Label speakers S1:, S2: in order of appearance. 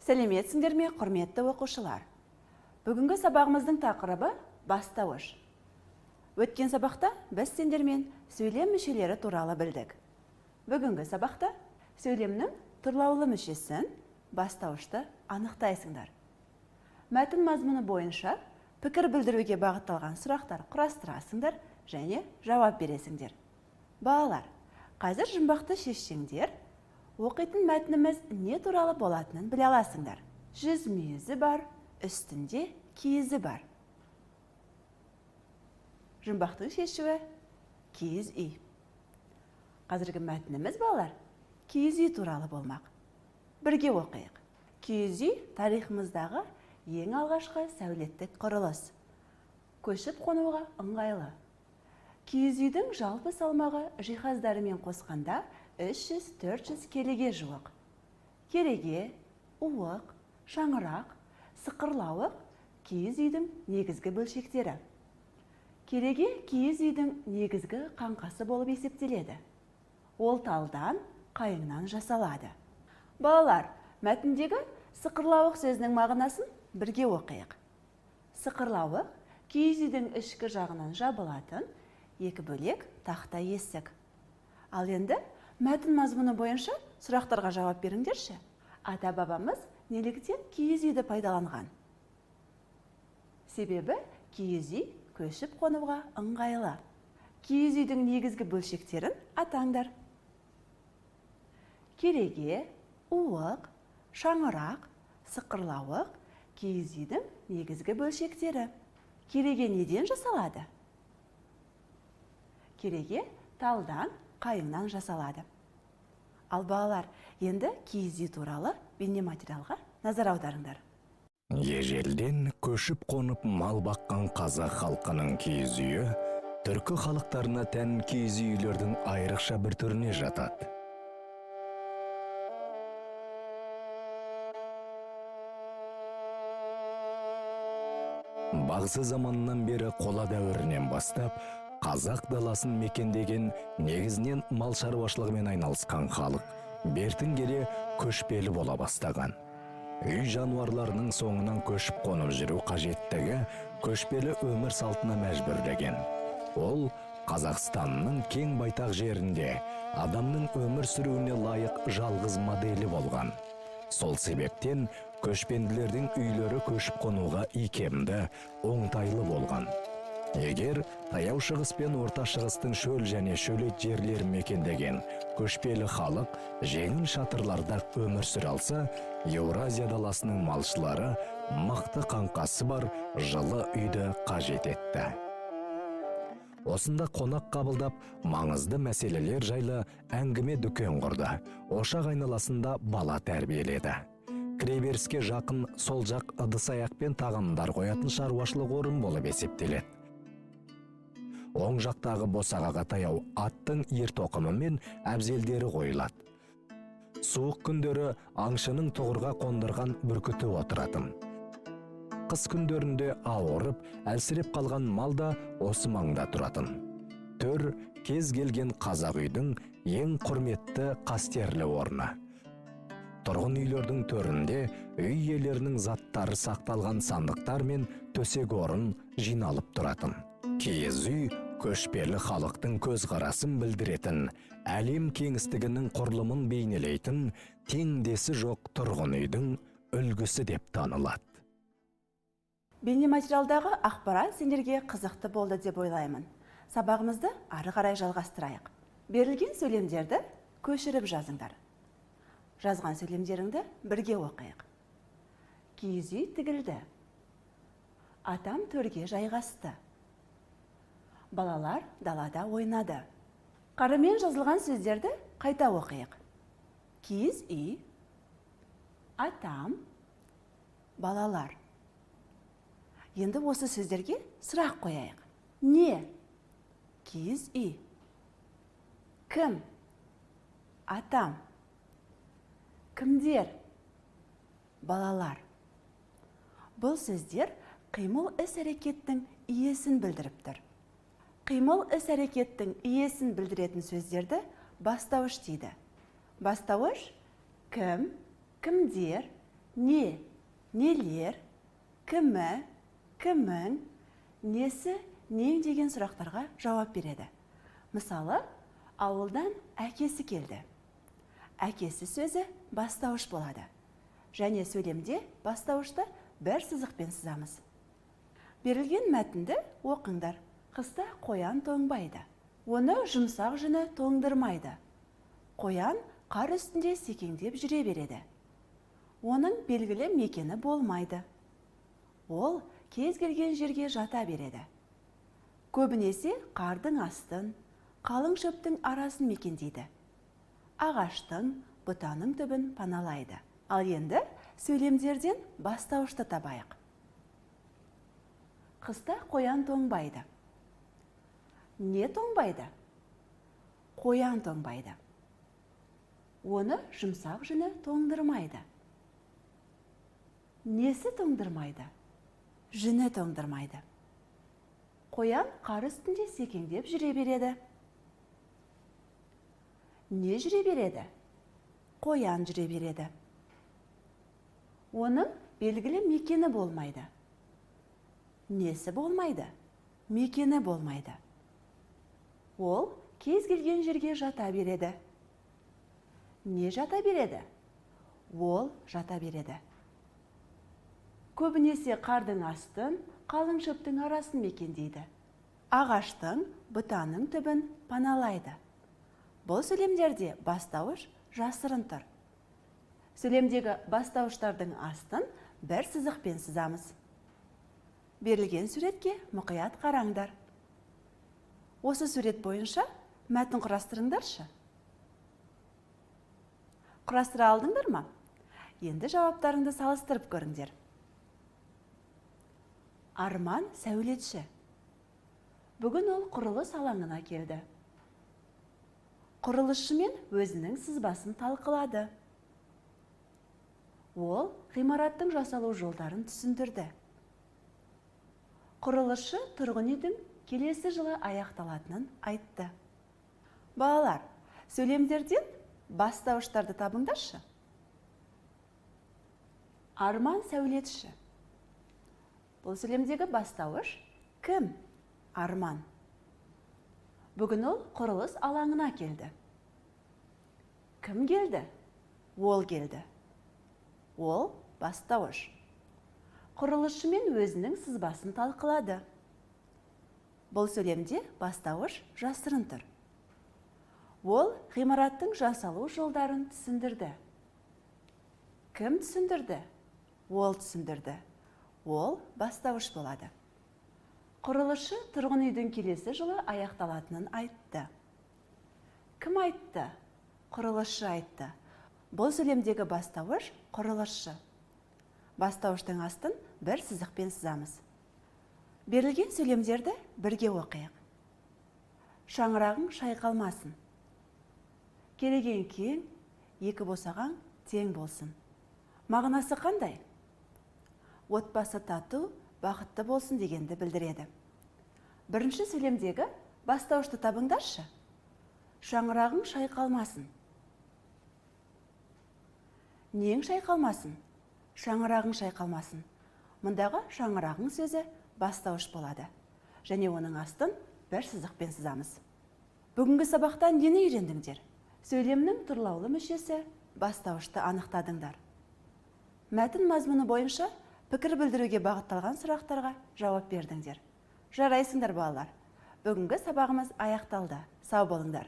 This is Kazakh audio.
S1: Сәлеметсіңдер ме, құрметті оқушылар? Бүгінгі сабағымыздың тақырыбы бастауыш. Өткен сабақта біз сендермен сөйлем мүшелері туралы білдік. Бүгінгі сабақта сөйлемнің тұрлаулы мүшесін, бастауышты анықтайсыңдар. Мәтін мазмұны бойынша пікір білдіруге бағытталған сұрақтар құрастырасыңдар және жауап бересіңдер. Балалар, қазір жұмбақты шешсеңдер, оқитын мәтініміз не туралы болатынын біле аласыңдар. Жүз мүйізі бар, үстінде киізі бар. Жұмбақтың шешуі киіз үй. Қазіргі мәтініміз, балалар, киіз үй туралы болмақ. Бірге оқиық. Киіз үй тарихымыздағы ең алғашқы сәулеттік құрылыс. Көшіп қонуға ыңғайлы. Киіз үйдің жалпы салмағы жиһаздарымен қосқанда 300-400 келіге жуық. Кереге, уық, шаңырақ, сықырлауық киіз үйдің негізгі бөлшектері. Кереге киіз үйдің негізгі қаңқасы болып есептеледі. Ол талдан, қайыңнан жасалады. Балалар, мәтіндегі сықырлауық сөзінің мағынасын бірге оқиық. Сықырлауық киіз үйдің ішкі жағынан жабылатын екі бөлек тақта есік. Ал енді мәтін мазмұны бойынша сұрақтарға жауап беріңдерші. Ата-бабамыз неліктен киіз үйді пайдаланған? Себебі киіз үй көшіп қонуға ыңғайлы. Киіз үйдің негізгі бөлшектерін атаңдар. Кереге, уық, шаңырақ, сықырлауық киіз үйдің негізгі бөлшектері. Кереге неден жасалады? Кереге талдан, қайыңнан жасалады. Ал балалар, енді киіз үй туралы бейнематериалға назар аударыңдар.
S2: Ежелден көшіп қонып мал баққан қазақ халқының киіз үйі түркі халықтарына тән киіз үйлердің айрықша бір түріне жатады. Бағзы заманынан бері қола дәуірінен бастап, қазақ даласын мекендеген негізінен мал шаруашылығымен айналысқан халық бертін келе көшпелі бола бастаған. Үй жануарларының соңынан көшіп қонып жүру қажеттігі көшпелі өмір салтына мәжбүрлеген. Ол Қазақстанның кең байтақ жерінде адамның өмір сүруіне лайық жалғыз моделі болған. Сол себептен көшпенділердің үйлері көшіп қонуға икемді, оңтайлы болған. Егер таяу шығыс пен орта шығыстың шөл және шөлейт жерлерін мекендеген көшпелі халық жеңіл шатырларда өмір сүре алса, Еуразия даласының малшылары мықты қаңқасы бар жылы үйді қажет етті. Осында қонақ қабылдап, маңызды мәселелер жайлы әңгіме дүкен құрды. Ошақ айналасында бала тәрбиеледі. Кіреберіске жақын сол жақ ыдыс-аяқпен тағамдар қоятын шаруашылық орын болып есептеледі. Оң жақтағы босағаға таяу аттың ер-тоқымы мен әбзелдері қойылады. Суық күндері аңшының тұғырға қондырған бүркіті отыратын. Қыс күндерінде ауырып, әлсіреп қалған мал да осы маңда тұратын. Төр кез келген қазақ үйдің ең құрметті қастерлі орны. Тұрғын үйлердің төрінде үй иелерінің заттары сақталған сандықтар мен төсек орын жиналып тұратын. Киіз үй көшпелі халықтың көзқарасын білдіретін, әлем кеңістігінің құрылымын бейнелейтін, теңдесі жоқ тұрғын үйдің үлгісі деп танылады.
S1: Бейнематериалдағы ақпарат сендерге қызықты болды деп ойлаймын. Сабағымызды ары қарай жалғастырайық. Берілген сөйлемдерді көшіріп жазыңдар. Жазған сөйлемдеріңді бірге оқиық. Киіз үй тігілді. Атам төрге жайғасты. Балалар далада ойнады. Қарамен жазылған сөздерді қайта оқиық. Киіз үй, атам, балалар. Енді осы сөздерге сұрақ қояйық. Не? Киіз үй. Кім? Атам. Кімдер? Балалар. Бұл сөздер қимыл іс-әрекеттің иесін білдіріп тұр. Қимыл іс-әрекеттің иесін білдіретін сөздерді бастауыш дейді. Бастауыш кім, кімдер, не, нелер, кімі, кімің, несі, нең деген сұрақтарға жауап береді. Мысалы, ауылдан әкесі келді. Әкесі сөзі бастауыш болады. Және сөйлемде бастауышты бір сызықпен сызамыз. Берілген мәтінді оқыңдар. Қыста қоян тоңбайды. Оны жұмсақ жүні тоңдырмайды. Қоян қар үстінде секеңдеп жүре береді. Оның белгілі мекені болмайды. Ол кез келген жерге жата береді. Көбінесе қардың астын, қалың шөптің арасын мекендейді. Ағаштың, бұтаның түбін паналайды. Ал енді сөйлемдерден бастауышты табайық. Қыста қоян тоңбайды. Не тоңбайды? Қоян тоңбайды. Оны жұмсақ жүні тоңдырмайды. Несі тоңдырмайды? Жүні тоңдырмайды. Қоян қар үстінде секеңдеп жүре береді. Не жүре береді? Қоян жүре береді. Оның белгілі мекені болмайды. Несі болмайды? Мекені болмайды. Ол кез келген жерге жата береді. Не жата береді? Ол жата береді. Көбінесе қардың астын, қалың шөптің арасын мекендейді. Ағаштың, бұтаның түбін паналайды. Бұл сөйлемдерде бастауыш жасырын тұр. Сөйлемдегі бастауыштардың астын бір сызықпен сызамыз. Берілген суретке мұқият қараңдар. Осы сурет бойынша мәтін құрастырыңдаршы. Құрастыра алдыңдар ма? Енді жауаптарыңды салыстырып көріңдер. Арман сәулетші. Бүгін ол құрылыс алаңына келді. Құрылысшымен өзінің сызбасын талқылады. Ол ғимараттың жасалу жолдарын түсіндірді. Құрылысшы тұрғын үйдің келесі жылы аяқталатынын айтты. Балалар, сөйлемдерден бастауыштарды табыңдаршы. Арман сәулетші. Бұл сөйлемдегі бастауыш кім? Арман. Бүгін ол құрылыс алаңына келді. Кім келді? Ол келді. Ол бастауыш. Құрылысшымен өзінің сызбасын талқылады. Бұл сөйлемде бастауыш жасырын тұр. Ол ғимараттың жасалу жолдарын түсіндірді. Кім түсіндірді? Ол түсіндірді. Ол бастауыш болады. Құрылысшы тұрғын үйдің келесі жылы аяқталатынын айтты. Кім айтты? Құрылысшы айтты. Бұл сөйлемдегі бастауыш құрылысшы. Бастауыштың астын бір сызықпен сызамыз. Берілген сөйлемдерді бірге оқиық. Шаңырағың шайқалмасын. Келеген кең, екі босаған тең болсын. Мағынасы қандай? Отбасы тату, бақытты болсын дегенді білдіреді. Бірінші сөйлемдегі бастауышты табыңдаршы. Шаңырағың шайқалмасын. Нең шайқалмасын? Шаңырағың шайқалмасын. Мұндағы шаңырағың сөзі бастауыш болады. Және оның астын бір сызықпен сызамыз. Бүгінгі сабақта нені үйрендіңдер? Сөйлемнің тұрлаулы мүшесі бастауышты анықтадыңдар. Мәтін мазмұны бойынша пікір білдіруге бағытталған сұрақтарға жауап бердіңдер. Жарайсыңдар балалар. Бүгінгі сабағымыз аяқталды. Сау болыңдар.